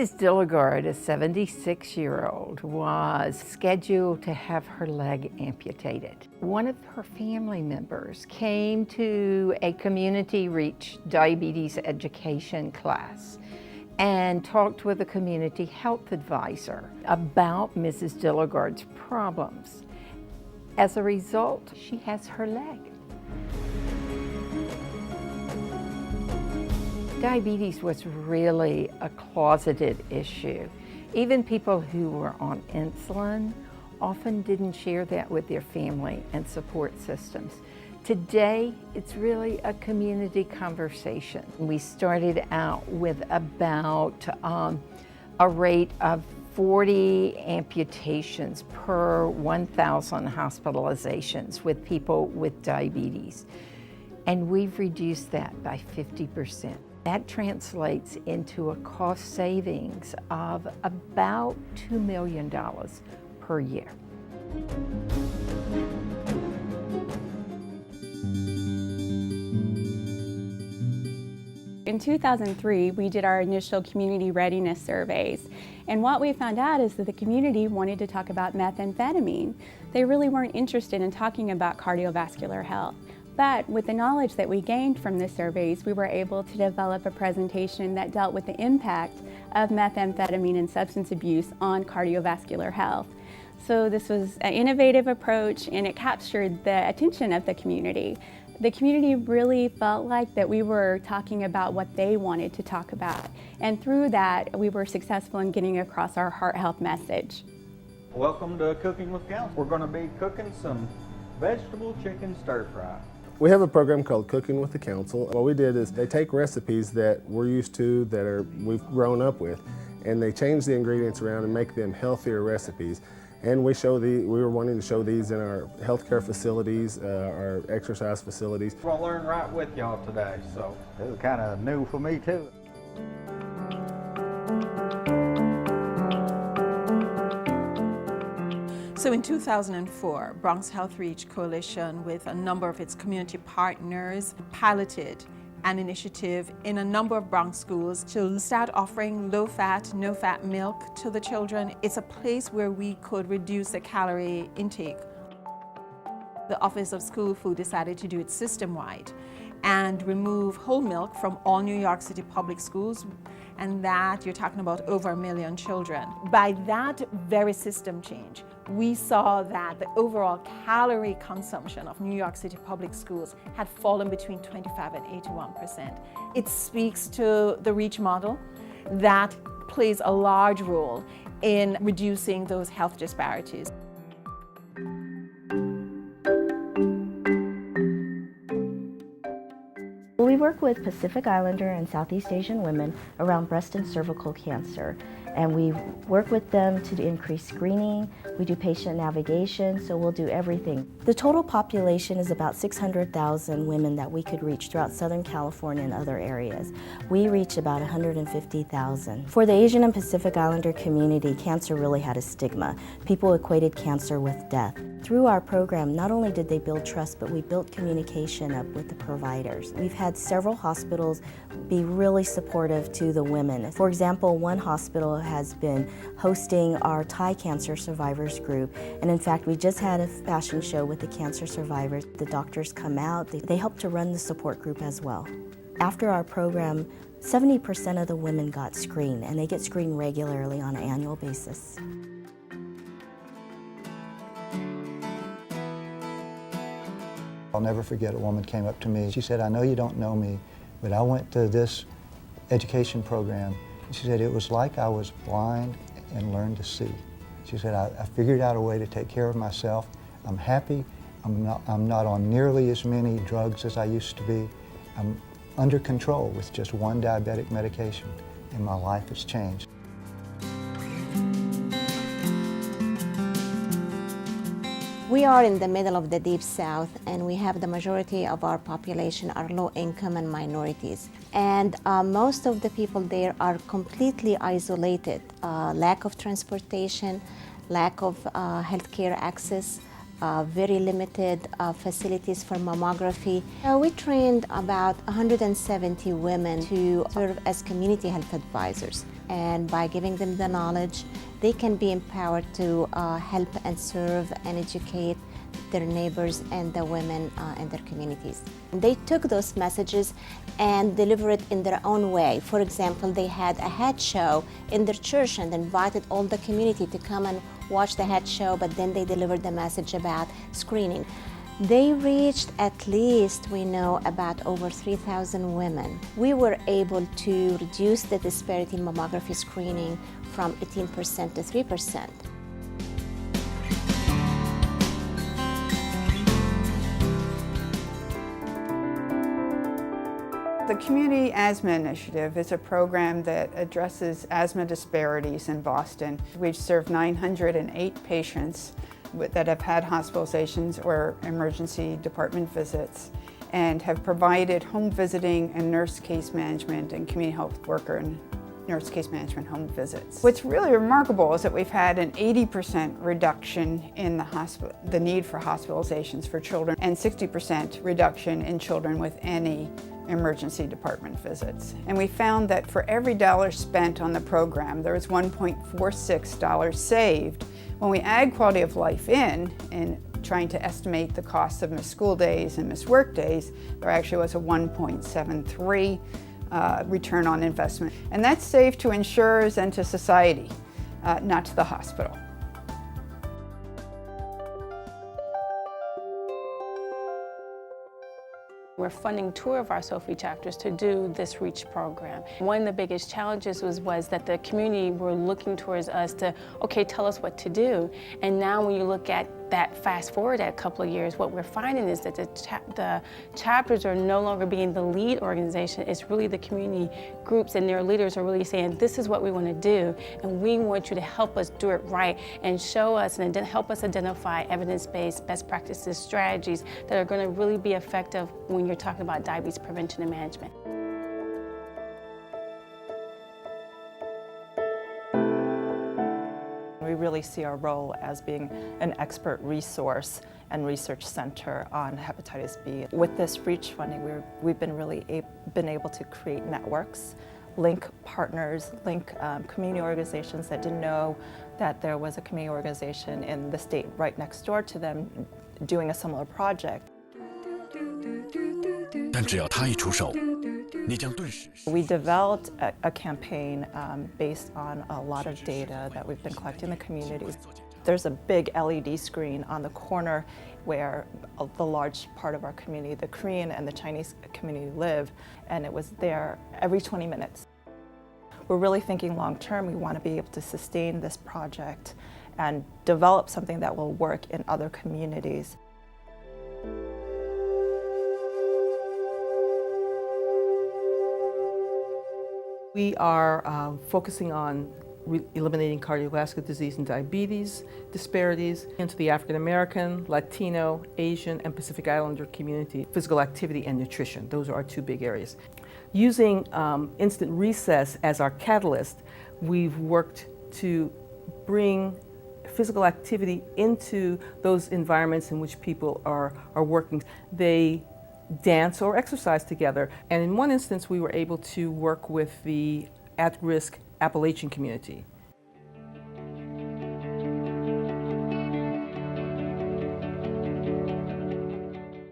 Mrs. Dilligard, a 76-year-old, was scheduled to have her leg amputated. One of her family members came to a community reach diabetes education class and talked with a community health advisor about Mrs. Dilligard's problems. As a result, she has her leg. Diabetes was really a closeted issue. Even people who were on insulin often didn't share that with their family and support systems. Today, it's really a community conversation. We started out with about a rate of 40 amputations per 1,000 hospitalizations with people with diabetes. And we've reduced that by 50%. That translates into a cost savings of about $2 million per year. In 2003, we did our initial community readiness surveys, and what we found out is that the community wanted to talk about methamphetamine. They really weren't interested in talking about cardiovascular health. But with the knowledge that we gained from the surveys, we were able to develop a presentation that dealt with the impact of methamphetamine and substance abuse on cardiovascular health. So this was an innovative approach, and it captured the attention of the community. The community really felt like that we were talking about what they wanted to talk about. And through that, we were successful in getting across our heart health message. Welcome to Cooking with Council. We're going to be cooking some vegetable chicken stir fry. We have a program called Cooking with the Council. What we did is they take recipes that we're used to, we've grown up with, and they change the ingredients around and make them healthier recipes. And we were wanting to show these in our healthcare facilities, our exercise facilities. We're going to learn right with y'all today, so it was kind of new for me too. So in 2004, Bronx Health Reach Coalition, with a number of its community partners, piloted an initiative in a number of Bronx schools to start offering low-fat, no-fat milk to the children. It's a place where we could reduce the calorie intake. The Office of School Food decided to do it system-wide and remove whole milk from all New York City public schools, and that you're talking about over 1 million children. By that very system change, we saw that the overall calorie consumption of New York City public schools had fallen between 25 and 81%. It speaks to the REACH model that plays a large role in reducing those health disparities. We work with Pacific Islander and Southeast Asian women around breast and cervical cancer, and we work with them to increase screening. We do patient navigation, so we'll do everything. The total population is about 600,000 women that we could reach throughout Southern California and other areas. We reach about 150,000. For the Asian and Pacific Islander community, cancer really had a stigma. People equated cancer with death. Through our program, not only did they build trust, but we built communication up with the providers. We've had several hospitals be really supportive to the women. For example, one hospital has been hosting our Thai cancer survivors group, and in fact, we just had a fashion show with the cancer survivors. The doctors come out, they help to run the support group as well. After our program, 70% of the women got screened, and they get screened regularly on an annual basis. I'll never forget, a woman came up to me. She said, "I know you don't know me, but I went to this education program." She said, "It was like I was blind and learned to see." She said, I figured out a way to take care of myself. I'm happy. I'm not on nearly as many drugs as I used to be. I'm under control with just one diabetic medication, and my life has changed." We are in the middle of the Deep South, and we have the majority of our population are low income and minorities. And most of the people there are completely isolated. Lack of transportation, lack of healthcare access, very limited facilities for mammography. We trained about 170 women to serve as community health advisors. and by giving them the knowledge, they can be empowered to help and serve and educate their neighbors and the women in their communities. They took those messages and delivered it in their own way. For example, they had a head show in their church and invited all the community to come and watch the head show, but then they delivered the message about screening. They reached at least, we know, about over 3,000 women. We were able to reduce the disparity in mammography screening from 18% to 3%. The Community Asthma Initiative is a program that addresses asthma disparities in Boston. We've served 908 patients that have had hospitalizations or emergency department visits, and have provided home visiting and nurse case management and community health worker and nurse case management home visits. What's really remarkable is that we've had an 80% reduction in the need for hospitalizations for children and 60% reduction in children with any emergency department visits. And we found that for every dollar spent on the program, there was $1.46 saved. When we add quality of life in trying to estimate the cost of missed school days and missed work days, there actually was a 1.73 return on investment. And that's saved to insurers and to society, not to the hospital. We're funding two of our SOFI chapters to do this REACH program. One of the biggest challenges was that the community were looking towards us to, okay, tell us what to do. And now when you look at that fast forward a couple of years, what we're finding is that the chapters are no longer being the lead organization. It's really the community groups and their leaders are really saying, this is what we want to do, and we want you to help us do it right and show us and help us identify evidence-based best practices, strategies that are going to really be effective when you're talking about diabetes prevention and management. We really see our role as being an expert resource and research center on hepatitis B. With this REACH funding, we've been really been able to create networks, link partners, link community organizations that didn't know that there was a community organization in the state right next door to them doing a similar project. We developed a campaign based on a lot of data that we've been collecting in the communities. There's a big LED screen on the corner where the large part of our community, the Korean and the Chinese community, live, and it was there every 20 minutes. We're really thinking long term. We want to be able to sustain this project and develop something that will work in other communities. We are focusing on eliminating cardiovascular disease and diabetes disparities into the African American, Latino, Asian, and Pacific Islander community, physical activity and nutrition. Those are our two big areas. Using instant recess as our catalyst, we've worked to bring physical activity into those environments in which people are working. They dance or exercise together. And in one instance, we were able to work with the at-risk Appalachian community.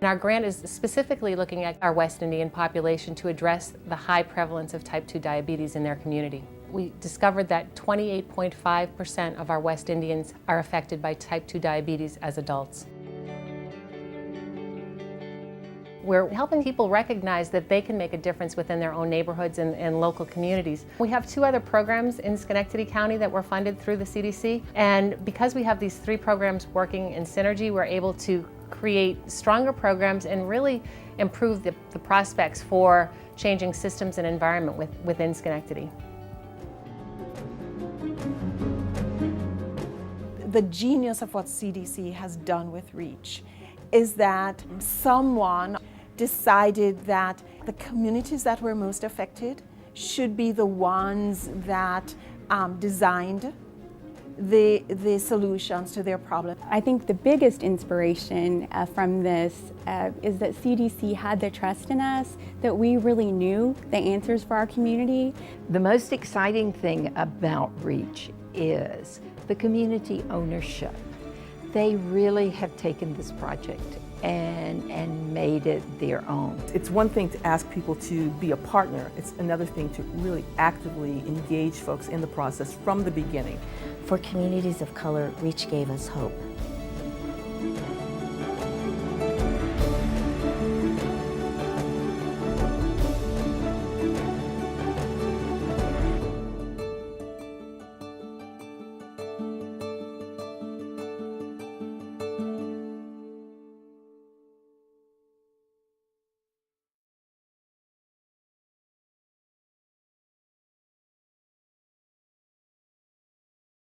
Our grant is specifically looking at our West Indian population to address the high prevalence of type 2 diabetes in their community. We discovered that 28.5% of our West Indians are affected by type 2 diabetes as adults. We're helping people recognize that they can make a difference within their own neighborhoods and local communities. We have two other programs in Schenectady County that were funded through the CDC, and because we have these three programs working in synergy, we're able to create stronger programs and really improve the prospects for changing systems and environment within Schenectady. The genius of what CDC has done with REACH is that someone decided that the communities that were most affected should be the ones that designed the solutions to their problem. I think the biggest inspiration from this is that CDC had the trust in us, that we really knew the answers for our community. The most exciting thing about REACH is the community ownership. They really have taken this project and made it their own. It's one thing to ask people to be a partner. It's another thing to really actively engage folks in the process from the beginning. For communities of color, REACH gave us hope.